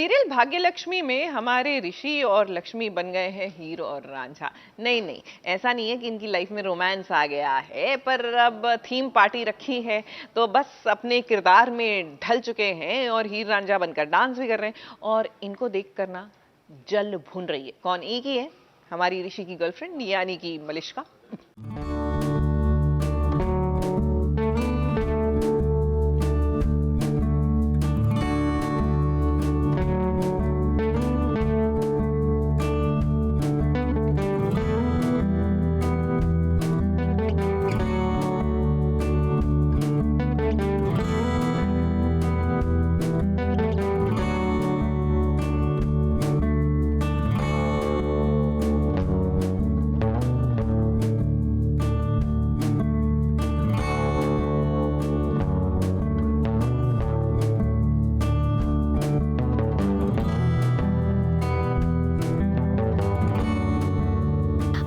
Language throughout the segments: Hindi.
सीरियल भाग्यलक्ष्मी में हमारे ऋषि और लक्ष्मी बन गए हैं हीर और रांझा। नहीं नहीं, ऐसा नहीं है कि इनकी लाइफ में रोमांस आ गया है, पर अब थीम पार्टी रखी है तो बस अपने किरदार में ढल चुके हैं और हीर रांझा बनकर डांस भी कर रहे हैं। और इनको देख कर ना जल भुन रही है। कौन? एक ही है, हमारी ऋषि की गर्लफ्रेंड यानी कि मलिष्का।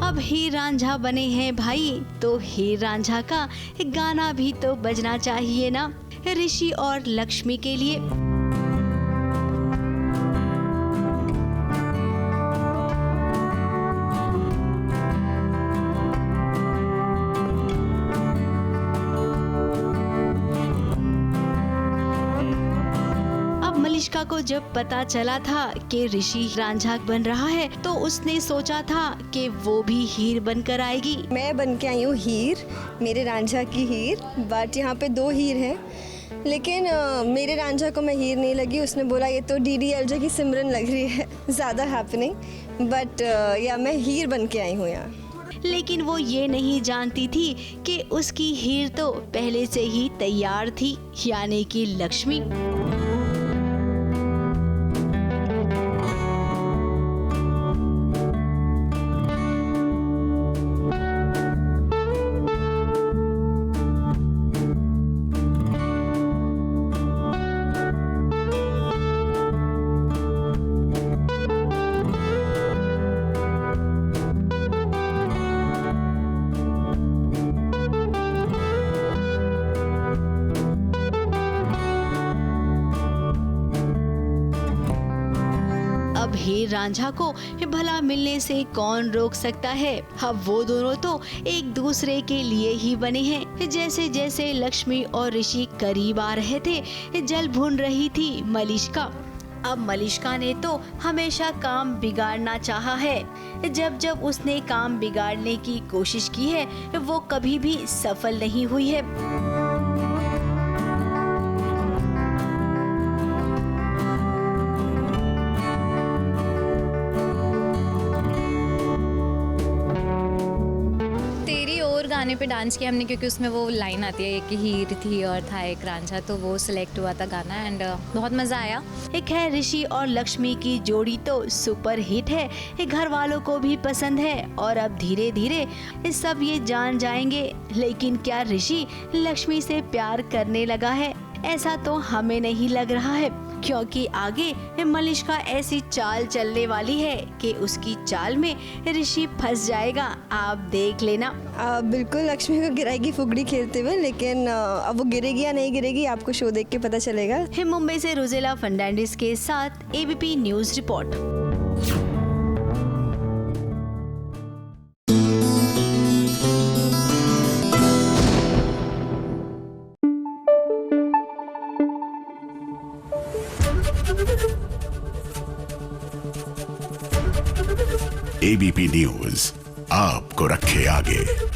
अब हीर रांझा बने हैं भाई, तो हीर रांझा का गाना भी तो बजना चाहिए ना ऋषि और लक्ष्मी के लिए। मलिष्का को जब पता चला था कि ऋषि रांझा बन रहा है तो उसने सोचा था कि वो भी हीर बनकर आएगी। मैं बन के आई हूँ हीर, मेरे रांझा की हीर। बट यहाँ पे दो हीर हैं, लेकिन मेरे रांझा को मैं हीर नहीं लगी। उसने बोला ये तो DDLJ की सिमरन लग रही है, ज़्यादा हैपनिंग। बट या मैं हीर बन के आई हूँ यहाँ। लेकिन वो ये नहीं जानती थी कि उसकी हीर तो पहले से ही तैयार थी, यानी कि लक्ष्मी। अब हीर रांझा को भला मिलने से कौन रोक सकता है। अब वो दोनों तो एक दूसरे के लिए ही बने हैं। जैसे जैसे लक्ष्मी और ऋषि करीब आ रहे थे, जल भुन रही थी मलिष्का। अब मलिष्का ने तो हमेशा काम बिगाड़ना चाहा है। जब जब उसने काम बिगाड़ने की कोशिश की है, वो कभी भी सफल नहीं हुई है। गाने पे डांस किया हमने, क्योंकि उसमें वो लाइन आती है एक हीर थी और था एक रांझा, तो वो सिलेक्ट हुआ था गाना एंड बहुत मज़ा आया। एक है ऋषि और लक्ष्मी की जोड़ी तो सुपर हिट है, घर वालों को भी पसंद है और अब धीरे धीरे सब ये जान जाएंगे। लेकिन क्या ऋषि लक्ष्मी से प्यार करने लगा है? ऐसा तो हमें नहीं लग रहा है, क्योंकि आगे मलिष्का ऐसी चाल चलने वाली है कि उसकी चाल में ऋषि फंस जाएगा। आप देख लेना। बिल्कुल लक्ष्मी को गिराएगी फुगड़ी खेलते हुए, लेकिन अब वो गिरेगी या नहीं गिरेगी आपको शो देख के पता चलेगा। मुंबई से रोजेला फर्नांडिस के साथ ABP news report. ABP news आपको रखे आगे।